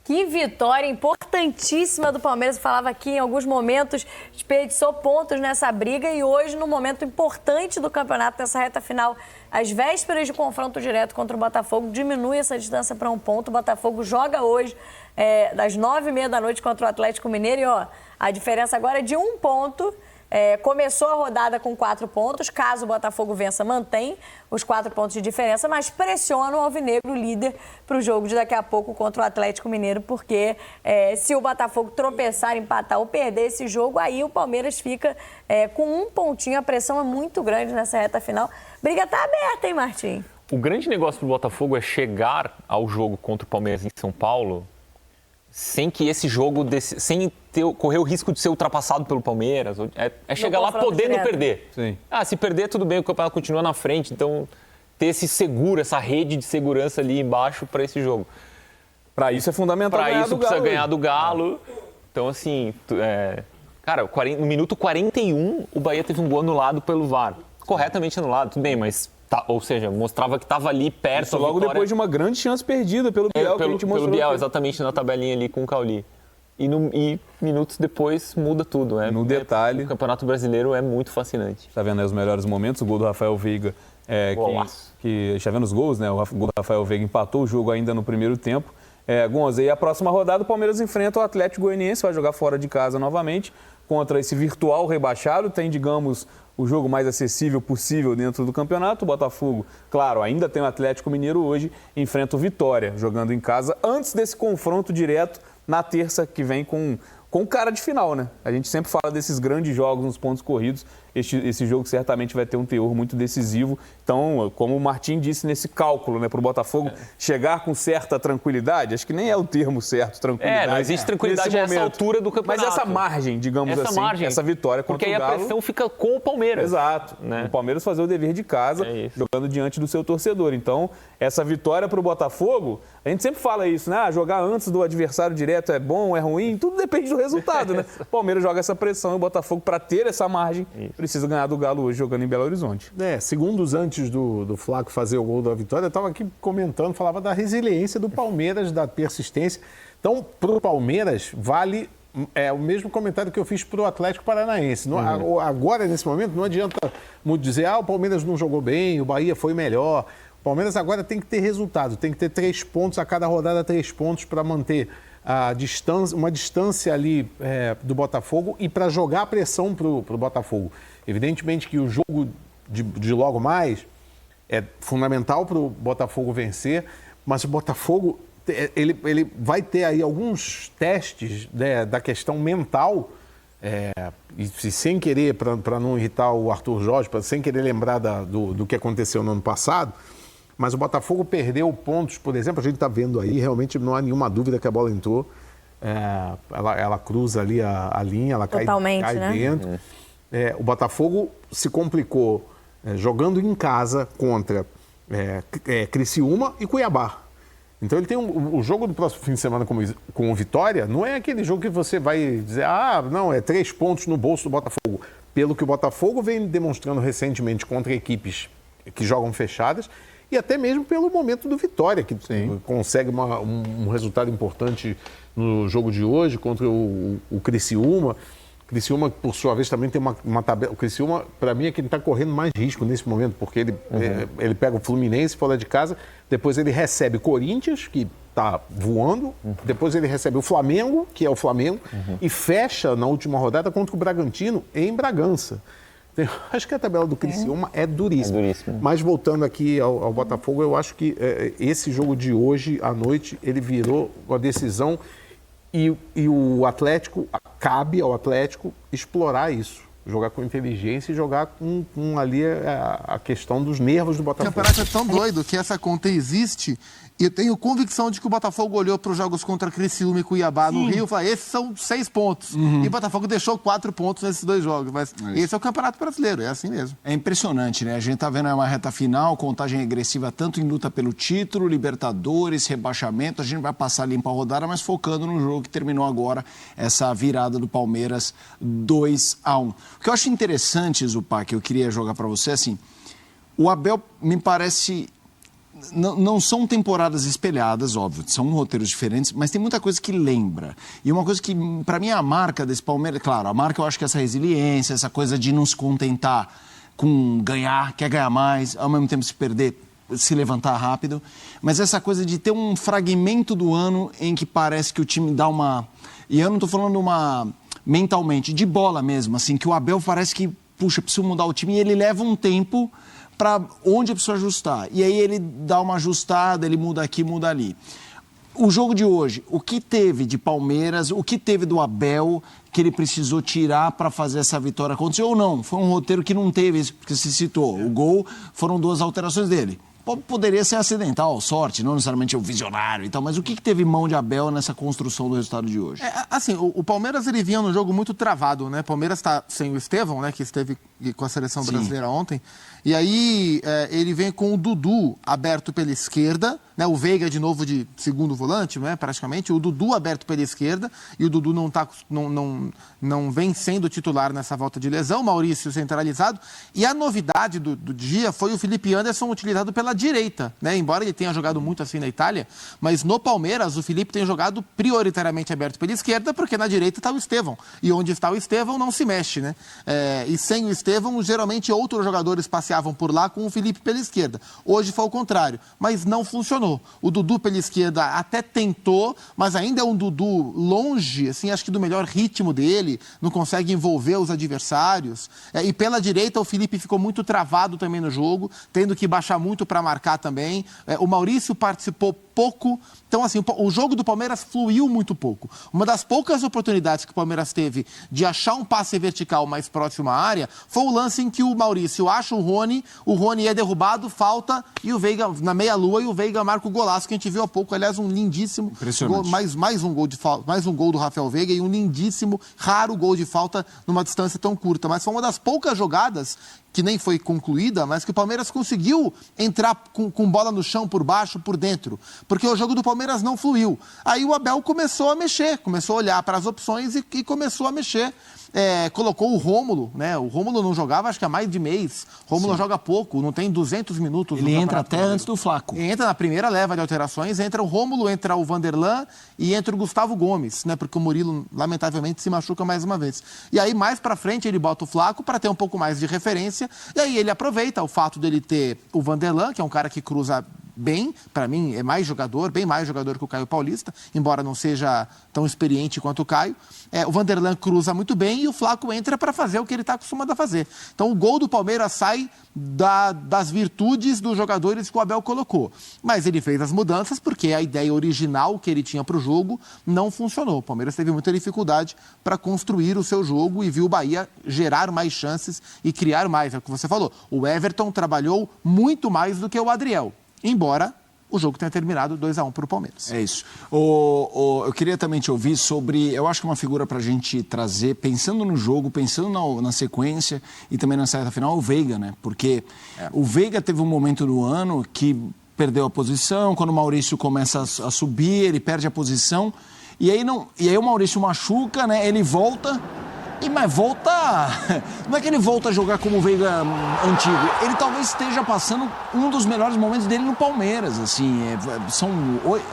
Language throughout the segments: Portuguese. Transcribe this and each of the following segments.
Que vitória importantíssima do Palmeiras. Eu falava aqui em alguns momentos, desperdiçou pontos nessa briga e hoje, no momento importante do campeonato, nessa reta final, às vésperas de confronto direto contra o Botafogo, diminui essa distância para 1 ponto. O Botafogo joga hoje, das 9h30 da noite contra o Atlético Mineiro e, a diferença agora é de 1 ponto. Começou a rodada com 4 pontos, caso o Botafogo vença, mantém os 4 pontos de diferença, mas pressiona o Alvinegro, líder, para o jogo de daqui a pouco contra o Atlético Mineiro, porque se o Botafogo tropeçar, empatar ou perder esse jogo, aí o Palmeiras fica com 1 pontinho, a pressão é muito grande nessa reta final. Briga tá aberta, hein, Martim? O grande negócio para o Botafogo é chegar ao jogo contra o Palmeiras em São Paulo sem que esse jogo, sem correr o risco de ser ultrapassado pelo Palmeiras. É chegar lá podendo perder. Sim. Se perder, tudo bem, o campeonato continua na frente. Então, ter esse seguro, essa rede de segurança ali embaixo para esse jogo. Para isso é fundamental ganhar do Galo. Para isso precisa ganhar do Galo. Então, assim, cara, no minuto 41, o Bahia teve um gol anulado pelo VAR. Corretamente anulado, tudo bem, mas... ou seja, mostrava que estava ali perto. Isso logo depois de uma grande chance perdida pelo Biel, que a gente mostrou. Pelo Biel, exatamente, na tabelinha ali com o Cauli. E minutos depois muda tudo. No detalhe. O Campeonato Brasileiro é muito fascinante. Está vendo aí os melhores momentos? O gol do Rafael Veiga. Que está vendo os gols, né? O gol do Rafael Veiga empatou o jogo ainda no primeiro tempo. Gonza, e a próxima rodada o Palmeiras enfrenta o Atlético Goianiense, vai jogar fora de casa novamente contra esse virtual rebaixado. Tem, digamos, o jogo mais acessível possível dentro do campeonato. O Botafogo, claro, ainda tem o Atlético Mineiro hoje, enfrenta o Vitória, jogando em casa, antes desse confronto direto na terça que vem com cara de final, né? A gente sempre fala desses grandes jogos nos pontos corridos. Esse jogo certamente vai ter um teor muito decisivo. Então, como o Martim disse nesse cálculo, né, para o Botafogo chegar com certa tranquilidade, acho que nem é o termo certo, tranquilidade. Não existe tranquilidade nessa altura do campeonato. Mas essa margem, digamos essa vitória contra o Galo. Porque aí a pressão fica com o Palmeiras. Exato. Né? O Palmeiras fazer o dever de casa, jogando diante do seu torcedor. Então, essa vitória para o Botafogo, a gente sempre fala isso, né? Jogar antes do adversário direto é bom, é ruim, tudo depende do resultado, né? O Palmeiras joga essa pressão e o Botafogo, para ter essa margem, precisa ganhar do Galo hoje jogando em Belo Horizonte. Segundos antes do Flaco fazer o gol da vitória, eu estava aqui comentando, falava da resiliência do Palmeiras, da persistência. Então, para o Palmeiras, vale o mesmo comentário que eu fiz para o Atlético Paranaense. Agora, nesse momento, não adianta muito dizer, o Palmeiras não jogou bem, o Bahia foi melhor. O Palmeiras agora tem que ter resultado, tem que ter 3 pontos, a cada rodada 3 pontos para manter uma distância ali do Botafogo e para jogar a pressão para o Botafogo. Evidentemente que o jogo de logo mais é fundamental para o Botafogo vencer, mas o Botafogo ele vai ter aí alguns testes da questão mental, e sem querer, para não irritar o Arthur Jorge, sem querer lembrar do que aconteceu no ano passado, mas o Botafogo perdeu pontos, por exemplo, a gente está vendo aí, realmente não há nenhuma dúvida que a bola entrou, ela cruza ali a linha, ela cai dentro. O Botafogo se complicou jogando em casa contra Criciúma e Cuiabá. Então ele tem o jogo do próximo fim de semana com o Vitória, não é aquele jogo que você vai dizer, não, 3 pontos no bolso do Botafogo. Pelo que o Botafogo vem demonstrando recentemente contra equipes que jogam fechadas, e até mesmo pelo momento do Vitória, que consegue um resultado importante no jogo de hoje contra o Criciúma. Criciúma, por sua vez, também tem uma tabela. O Criciúma, para mim, é quem está correndo mais risco nesse momento, porque ele pega o Fluminense fora de casa, depois ele recebe Corinthians, que está voando, depois ele recebe o Flamengo, que é o Flamengo, e fecha na última rodada contra o Bragantino em Bragança. Acho que a tabela do Criciúma é duríssima. Mas voltando aqui ao Botafogo, eu acho que esse jogo de hoje à noite, ele virou uma decisão e o Atlético, cabe ao Atlético explorar isso. Jogar com inteligência e jogar com ali a questão dos nervos do Botafogo. O campeonato é tão doido que essa conta existe. E eu tenho convicção de que o Botafogo olhou para os jogos contra Criciúma e Cuiabá no Rio e falou, esses são 6 pontos. E o Botafogo deixou 4 pontos nesses 2 jogos. Mas esse é o Campeonato Brasileiro, é assim mesmo. É impressionante, né? A gente tá vendo uma reta final, contagem regressiva tanto em luta pelo título, Libertadores, rebaixamento. A gente vai passar limpa a rodada, mas focando no jogo que terminou agora, essa virada do Palmeiras 2-1. O que eu acho interessante, Zupá, que eu queria jogar para você, assim, o Abel me parece... não são temporadas espelhadas, óbvio, são roteiros diferentes, mas tem muita coisa que lembra. E uma coisa que, para mim, é a marca desse Palmeiras, claro, a marca eu acho que é essa resiliência, essa coisa de não se contentar com ganhar, quer ganhar mais, ao mesmo tempo se perder, se levantar rápido, mas essa coisa de ter um fragmento do ano em que parece que o time dá uma... E eu não estou falando mentalmente, de bola mesmo, assim, que o Abel parece que, puxa, preciso mudar o time, e ele leva um tempo para onde eu preciso ajustar. E aí ele dá uma ajustada, ele muda aqui, muda ali. O jogo de hoje, o que teve de Palmeiras, o que teve do Abel que ele precisou tirar para fazer essa vitória acontecer ou não? Foi um roteiro que não teve isso, porque se citou. O gol foram 2 alterações dele. Poderia ser acidental, sorte, não necessariamente o visionário e tal, mas o que teve mão de Abel nessa construção do resultado de hoje? Assim, o Palmeiras ele vinha num jogo muito travado, né? O Palmeiras está sem o Estevão, né? Que esteve com a seleção brasileira ontem. E aí ele vem com o Dudu aberto pela esquerda, né? O Veiga de novo de segundo volante, né? Praticamente. O Dudu aberto pela esquerda e o Dudu não vem sendo titular nessa volta de lesão. Maurício centralizado. E a novidade do dia foi o Felipe Anderson utilizado pela direita, né? Embora ele tenha jogado muito assim na Itália, mas no Palmeiras o Felipe tem jogado prioritariamente aberto pela esquerda, porque na direita está o Estevão. E onde está o Estevão não se mexe, né? E sem o Estevão, geralmente outros jogadores passeavam por lá com o Felipe pela esquerda. Hoje foi o contrário, mas não funcionou. O Dudu pela esquerda até tentou, mas ainda é um Dudu longe, assim, acho que do melhor ritmo dele, não consegue envolver os adversários. E pela direita o Felipe ficou muito travado também no jogo, tendo que baixar muito para marcar também. O Maurício participou pouco. Então, assim, o jogo do Palmeiras fluiu muito pouco. Uma das poucas oportunidades que o Palmeiras teve de achar um passe vertical mais próximo à área foi o lance em que o Maurício acha o Rony é derrubado, falta, e o Veiga na meia-lua, e o Veiga marca o golaço que a gente viu há pouco. Aliás, um lindíssimo gol, mais um gol de falta, mais um gol do Rafael Veiga e um lindíssimo, raro gol de falta numa distância tão curta. Mas foi uma das poucas jogadas que nem foi concluída, mas que o Palmeiras conseguiu entrar com bola no chão, por baixo, por dentro, porque o jogo do Palmeiras não fluiu. Aí o Abel começou a mexer, começou a olhar para as opções e começou a mexer. Colocou o Rômulo, né? O Rômulo não jogava, acho que há mais de mês. O Rômulo joga pouco, não tem 200 minutos. Ele entra até antes do Flaco. Entra na primeira leva de alterações, entra o Rômulo, entra o Vanderlan e entra o Gustavo Gomes, né? Porque o Murilo, lamentavelmente, se machuca mais uma vez. E aí, mais pra frente, ele bota o Flaco para ter um pouco mais de referência. E aí ele aproveita o fato dele ter o Vanderlan, que é um cara que cruza bem, para mim é mais jogador, bem mais jogador que o Caio Paulista, embora não seja tão experiente quanto o Caio. O Vanderlan cruza muito bem e o Flaco entra para fazer o que ele está acostumado a fazer. Então o gol do Palmeiras sai das virtudes dos jogadores que o Abel colocou. Mas ele fez as mudanças porque a ideia original que ele tinha para o jogo não funcionou. O Palmeiras teve muita dificuldade para construir o seu jogo e viu o Bahia gerar mais chances e criar mais. É o que você falou. O Everton trabalhou muito mais do que o Adriel. Embora o jogo tenha terminado 2-1 para o Palmeiras. É isso. Eu queria também te ouvir sobre, eu acho que uma figura para a gente trazer, pensando no jogo, pensando na sequência e também na reta final, o Veiga, né? Porque o Veiga teve um momento do ano que perdeu a posição, quando o Maurício começa a subir, ele perde a posição, e aí o Maurício machuca, né? Ele volta... Mas volta... Não é que ele volta a jogar como o Veiga antigo. Ele talvez esteja passando um dos melhores momentos dele no Palmeiras. Assim,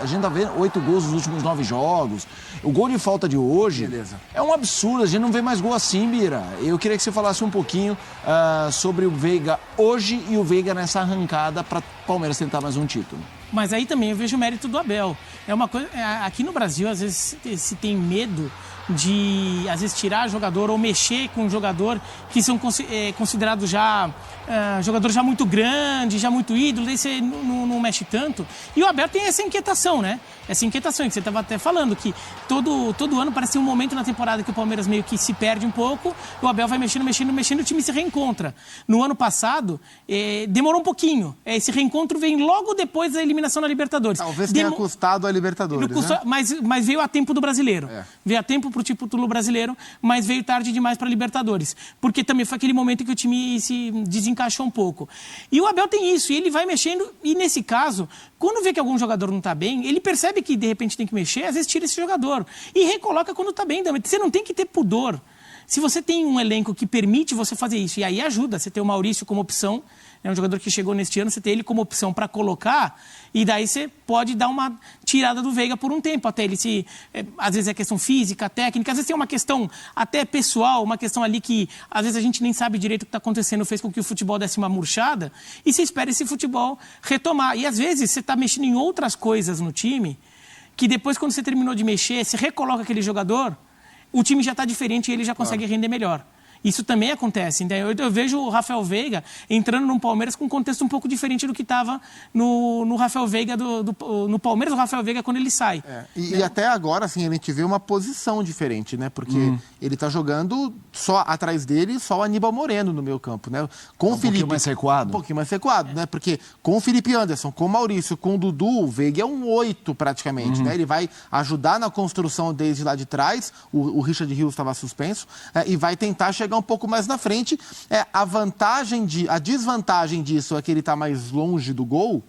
a gente tá vendo 8 gols nos últimos 9 jogos. O gol de falta de hoje é um absurdo. A gente não vê mais gol assim, Bira. Eu queria que você falasse um pouquinho sobre o Veiga hoje e o Veiga nessa arrancada para o Palmeiras tentar mais um título. Mas aí também eu vejo o mérito do Abel. É uma coisa, aqui no Brasil, às vezes, se tem medo de, às vezes, tirar jogador ou mexer com um jogador que são considerados já jogadores já muito grandes, já muito ídolos, aí você não mexe tanto. E o Abel tem essa inquietação, né? Essa inquietação que você estava até falando, que todo ano parece um momento na temporada que o Palmeiras meio que se perde um pouco, o Abel vai mexendo, o time se reencontra. No ano passado, demorou um pouquinho. Esse reencontro vem logo depois da eliminação da Libertadores. Talvez tenha custado a Libertadores, né? Mas veio a tempo do brasileiro. Veio a tempo pro título brasileiro, mas veio tarde demais para a Libertadores. Porque também foi aquele momento que o time se desencaixou um pouco. E o Abel tem isso, e ele vai mexendo, e nesse caso, quando vê que algum jogador não está bem, ele percebe que de repente tem que mexer, às vezes tira esse jogador. E recoloca quando está bem também. Você não tem que ter pudor Se você tem um elenco que permite você fazer isso, e aí ajuda, você ter o Maurício como opção, é um jogador que chegou neste ano, você tem ele como opção para colocar, e daí você pode dar uma tirada do Veiga por um tempo, até ele se... às vezes é questão física, técnica, às vezes tem uma questão até pessoal, uma questão ali que às vezes a gente nem sabe direito o que está acontecendo, fez com que o futebol desse uma murchada, e você espera esse futebol retomar. E às vezes você está mexendo em outras coisas no time, que depois quando você terminou de mexer, você recoloca aquele jogador, o time já está diferente e ele já consegue render melhor. Isso também acontece. Então, eu vejo o Rafael Veiga entrando no Palmeiras com um contexto um pouco diferente do que estava no Rafael Veiga, no Palmeiras do Rafael Veiga quando ele sai. E até agora, assim, a gente vê uma posição diferente, né? Porque ele está jogando só atrás dele, só o Aníbal Moreno no meio campo, né? Com o Felipe, pouquinho mais recuado. Um pouquinho mais recuado, né? Porque com o Felipe Anderson, com o Maurício, com o Dudu, o Veiga é um 8 praticamente, né? Ele vai ajudar na construção desde lá de trás, o Richard Rios estava suspenso, e vai tentar chegar um pouco mais na frente. A desvantagem disso é que ele está mais longe do gol,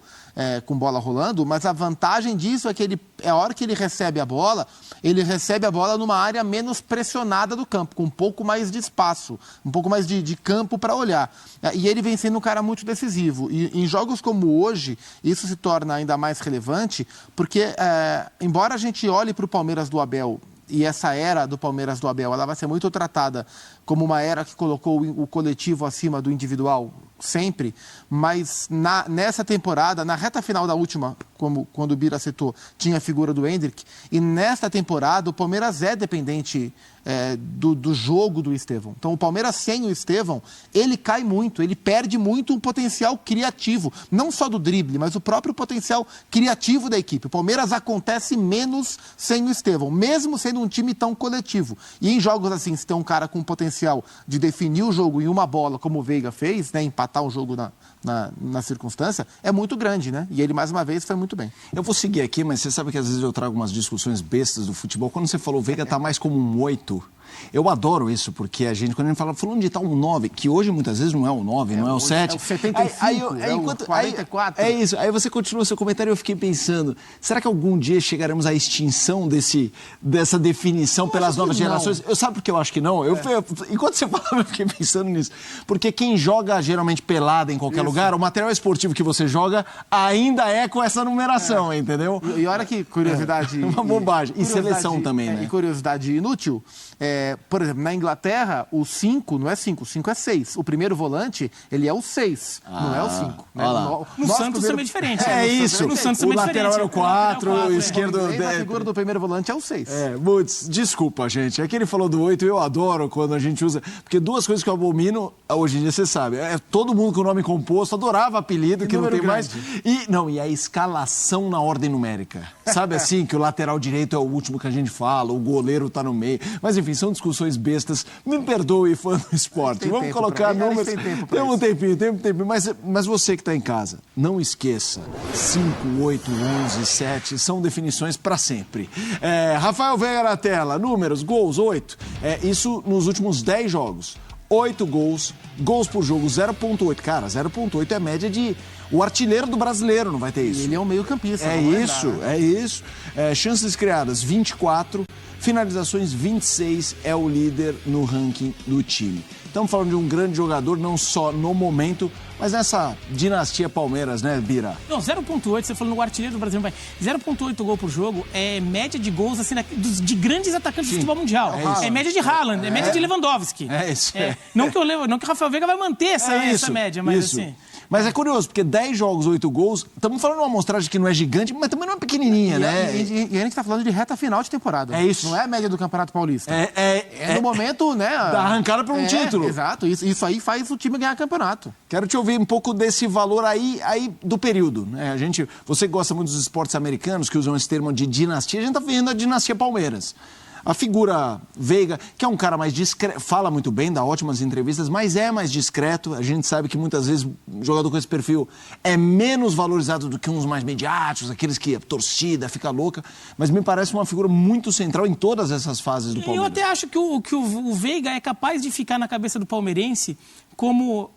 com bola rolando, mas a vantagem disso é que a hora que ele recebe a bola numa área menos pressionada do campo, com um pouco mais de espaço, um pouco mais de campo para olhar. E ele vem sendo um cara muito decisivo. E em jogos como hoje, isso se torna ainda mais relevante, porque embora a gente olhe para o Palmeiras do Abel, e essa era do Palmeiras do Abel, ela vai ser muito tratada como uma era que colocou o coletivo acima do individual, sempre, mas nessa temporada, na reta final da última, quando o Bira citou, tinha a figura do Endrick, e nesta temporada o Palmeiras é dependente do jogo do Estevão. Então o Palmeiras sem o Estevão, ele cai muito, ele perde muito um potencial criativo, não só do drible, mas o próprio potencial criativo da equipe. O Palmeiras acontece menos sem o Estevão, mesmo sendo um time tão coletivo. E em jogos assim, se tem um cara com potencial de definir o jogo em uma bola, como o Veiga fez, né, empatar o jogo na circunstância, é muito grande, né? E ele, mais uma vez, foi muito bem. Eu vou seguir aqui, mas você sabe que às vezes eu trago umas discussões bestas do futebol. Quando você falou, o Veiga tá mais como um 8. Eu adoro isso, porque quando a gente fala, fulano de tal um 9, que hoje muitas vezes não é o 9, não é o 7. É o 75, o 44. É isso. Aí você continua seu comentário e eu fiquei pensando, será que algum dia chegaremos à extinção dessa definição pelas novas gerações? Eu sabe por que eu acho que não? Enquanto você falava, eu fiquei pensando nisso. Porque quem joga geralmente pelada em qualquer lugar, o material esportivo que você joga ainda é com essa numeração, entendeu? E olha que curiosidade... Uma bobagem. E seleção também, né? E curiosidade inútil... por exemplo, na Inglaterra, o 5 não é 5, o 5 é 6. O primeiro volante, ele é o 6, não é o 5. Né? No Santos também é diferente. É isso. No Santos também o é diferente. lateral era o 4, o esquerdo... A figura do primeiro volante é o 6. Mutz, desculpa, gente. É que ele falou do 8, eu adoro quando a gente usa... Porque duas coisas que eu abomino, hoje em dia você sabe, todo mundo com nome composto, adorava apelido, que não tem mais. E a escalação na ordem numérica. Sabe assim, que o lateral direito é o último que a gente fala, o goleiro tá no meio. Mas enfim, são discussões bestas. Me perdoe, fã do esporte. Vamos colocar números. Temos um tempinho. Mas você que está em casa, não esqueça. 5, 8, 11, 7 são definições para sempre. Rafael Veiga na tela. Números, gols, 8. Isso nos últimos 10 jogos. 8 gols por jogo, 0,8. Cara, 0,8 é a média de... O artilheiro do brasileiro não vai ter isso. Ele é um meio-campista. É isso. Chances criadas, 24. Finalizações, 26. É o líder no ranking do time. Estamos falando de um grande jogador, não só no momento, mas nessa dinastia Palmeiras, né, Bira? Não, 0,8, você falou no artilheiro do Brasil, 0,8 gol por jogo é média de gols assim, de grandes atacantes do futebol mundial. É média de Haaland, é média de Lewandowski. É isso. Não que o Rafael Veiga vai manter essa média, mas assim... Mas é curioso, porque 10 jogos, 8 gols, estamos falando de uma amostragem que não é gigante, mas também não é pequenininha, né? E a gente está falando de reta final de temporada. É isso. Não é a média do Campeonato Paulista. No momento, né? Da arrancada para um título. Exato. Isso aí faz o time ganhar campeonato. Quero te ouvir um pouco desse valor aí do período, né? Você gosta muito dos esportes americanos, que usam esse termo de dinastia, a gente está vendo a dinastia Palmeiras. A figura Veiga, que é um cara mais discreto, fala muito bem, dá ótimas entrevistas, mas é mais discreto. A gente sabe que muitas vezes um jogador com esse perfil é menos valorizado do que uns mais mediáticos, aqueles que a torcida fica louca. Mas me parece uma figura muito central em todas essas fases do Palmeiras. Eu até acho que o Veiga é capaz de ficar na cabeça do palmeirense como,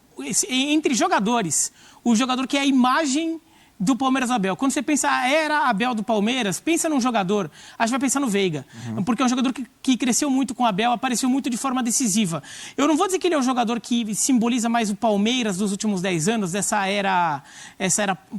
entre jogadores, o jogador que é a imagem do Palmeiras Abel. Quando você pensa a era Abel do Palmeiras, pensa num jogador, a gente vai pensar no Veiga, porque é um jogador que cresceu muito com o Abel, apareceu muito de forma decisiva. Eu não vou dizer que ele é um jogador que simboliza mais o Palmeiras dos últimos 10 anos, essa era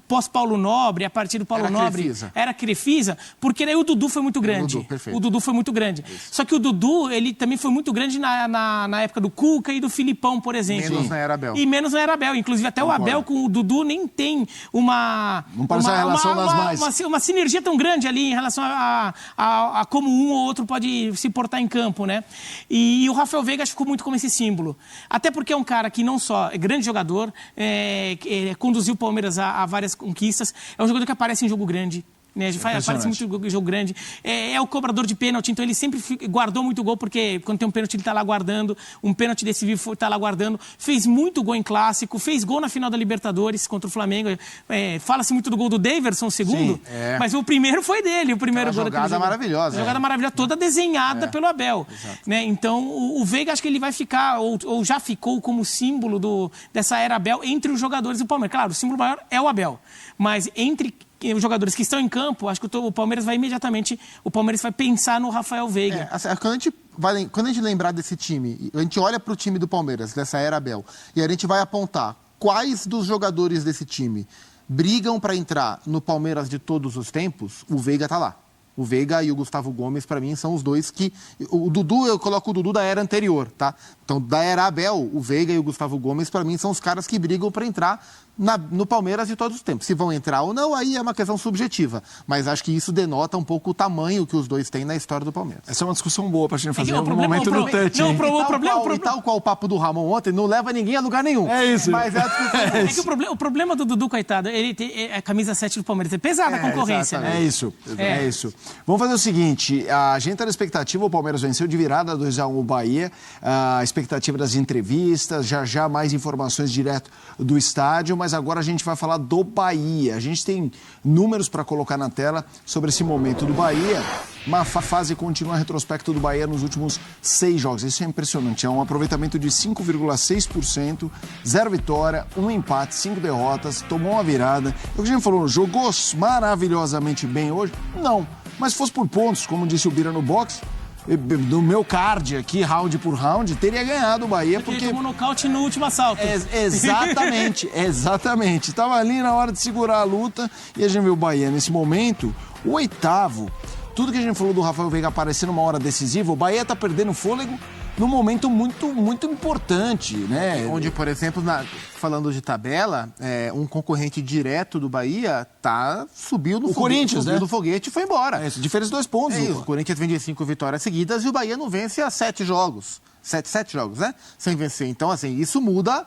pós-Paulo Nobre, a partir do Paulo Nobre, era Crefisa, porque aí o Dudu foi muito grande. O Dudu foi muito grande. Isso. Só que o Dudu, ele também foi muito grande na época do Cuca e do Filipão, por exemplo. Menos na era Abel. E menos na era Abel. Inclusive, até o Abel com o Dudu nem tem Não parece uma relação das mais. Uma sinergia tão grande ali em relação a como um ou outro pode se portar em campo, né? E o Rafael Veiga ficou muito como esse símbolo. Até porque é um cara que não só é grande jogador, conduziu o Palmeiras a várias conquistas, é um jogador que aparece em jogo grande. Né? Aparece muito jogo grande. É o cobrador de pênalti, então ele sempre guardou muito gol, porque quando tem um pênalti ele está lá guardando, um pênalti decisivo está lá guardando. Fez muito gol em clássico, fez gol na final da Libertadores contra o Flamengo. Fala-se muito do gol do Daverson, o segundo, mas o primeiro foi dele, o primeiro gol daquele jogo. Maravilhosa. Jogada maravilhosa, toda desenhada pelo Abel. Né? Então o Veiga, acho que ele vai ficar, ou já ficou como símbolo dessa era Abel entre os jogadores do Palmeiras. Claro, o símbolo maior é o Abel, mas entre os jogadores que estão em campo, acho que o Palmeiras vai imediatamente, o Palmeiras vai pensar no Rafael Veiga. Quando a gente lembrar desse time, a gente olha para o time do Palmeiras, dessa era Abel, e a gente vai apontar quais dos jogadores desse time brigam para entrar no Palmeiras de todos os tempos, o Veiga tá lá. O Veiga e o Gustavo Gomes, para mim, são os dois que... O Dudu, eu coloco o Dudu da era anterior, tá? Então, da era Abel, o Veiga e o Gustavo Gomes, para mim, são os caras que brigam para entrar no Palmeiras de todos os tempos. Se vão entrar ou não, aí é uma questão subjetiva. Mas acho que isso denota um pouco o tamanho que os dois têm na história do Palmeiras. Essa é uma discussão boa pra gente fazer no momento do touch. Tal qual o papo do Ramon ontem, não leva ninguém a lugar nenhum. É isso. Mas que o problema do Dudu, coitado, ele tem a camisa 7 do Palmeiras. É pesada a concorrência, né? É isso. Vamos fazer o seguinte, a gente tá na expectativa, o Palmeiras venceu de virada 2-1 o Bahia, a expectativa das entrevistas, já mais informações direto do estádio, mas agora a gente vai falar do Bahia. A gente tem números para colocar na tela sobre esse momento do Bahia. Uma fase contínua, retrospecto do Bahia nos últimos 6 jogos. Isso é impressionante. É um aproveitamento de 5,6%, 0 vitória, 1 empate, 5 derrotas, tomou uma virada. O que a gente falou, jogou maravilhosamente bem hoje? Não. Mas se fosse por pontos, como disse o Bira no box, no meu card aqui, round por round, teria ganhado o Bahia, porque tomou nocaute no último assalto. Exatamente. Estava ali na hora de segurar a luta e a gente vê o Bahia nesse momento, o 8º. Tudo que a gente falou do Rafael Veiga aparecer numa hora decisiva, o Bahia está perdendo fôlego num momento muito importante, né? Onde, por exemplo, falando de tabela, um concorrente direto do Bahia subiu no Corinthians, né? Do foguete e foi embora. Diferença de 2 pontos. O Corinthians vem de 5 vitórias seguidas e o Bahia não vence há 7 jogos. 7 jogos, né? Sem vencer. Então, assim, isso muda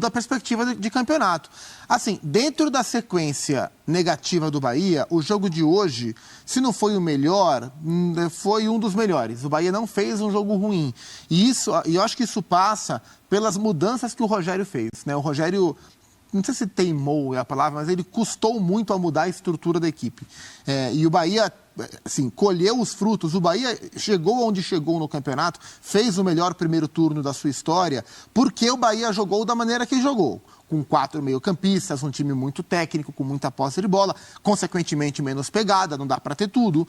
a perspectiva de campeonato. Assim, dentro da sequência negativa do Bahia, o jogo de hoje, se não foi o melhor, foi um dos melhores. O Bahia não fez um jogo ruim. E eu acho que isso passa pelas mudanças que o Rogério fez, né? O Rogério, não sei se teimou é a palavra, mas ele custou muito a mudar a estrutura da equipe. E o Bahia, assim, colheu os frutos. O Bahia chegou onde chegou no campeonato, fez o melhor primeiro turno da sua história, porque o Bahia jogou da maneira que jogou. Com 4 meio-campistas, um time muito técnico, com muita posse de bola, consequentemente menos pegada, não dá para ter tudo,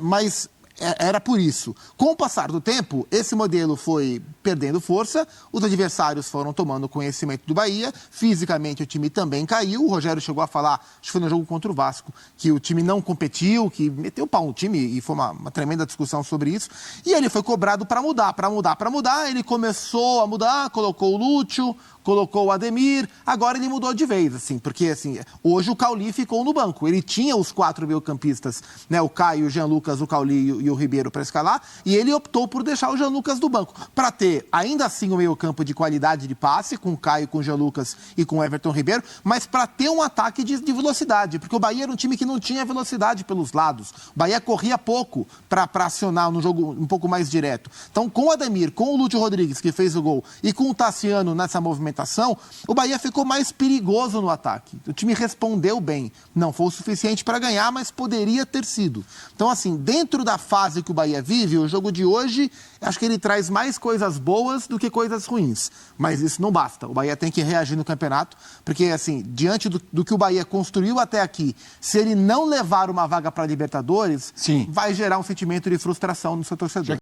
mas era por isso. Com o passar do tempo, esse modelo foi perdendo força, os adversários foram tomando conhecimento do Bahia, fisicamente o time também caiu, o Rogério chegou a falar, acho que foi no jogo contra o Vasco, que o time não competiu, que meteu o pau no time, e foi uma tremenda discussão sobre isso, e ele foi cobrado para mudar, ele começou a mudar, colocou o Lúcio, colocou o Ademir, agora ele mudou de vez, assim, porque assim, hoje o Cauli ficou no banco, ele tinha os 4 meio-campistas, né, o Caio, o Jean Lucas, o Cauli e o Ribeiro para escalar, e ele optou por deixar o Jean Lucas do banco, para ter ainda assim o meio-campo de qualidade de passe, com o Caio, com o Jean Lucas e com o Everton Ribeiro, mas para ter um ataque de velocidade, porque o Bahia era um time que não tinha velocidade pelos lados, o Bahia corria pouco para acionar no jogo um pouco mais direto. Então, com o Ademir, com o Lúcio Rodrigues, que fez o gol, e com o Tassiano nessa movimentação, o Bahia ficou mais perigoso no ataque. O time respondeu bem. Não foi o suficiente para ganhar, mas poderia ter sido. Então, assim, dentro da fase fase que o Bahia vive, o jogo de hoje, acho que ele traz mais coisas boas do que coisas ruins. Mas isso não basta. O Bahia tem que reagir no campeonato, porque, assim, diante do que o Bahia construiu até aqui, se ele não levar uma vaga para a Libertadores, vai gerar um sentimento de frustração no seu torcedor.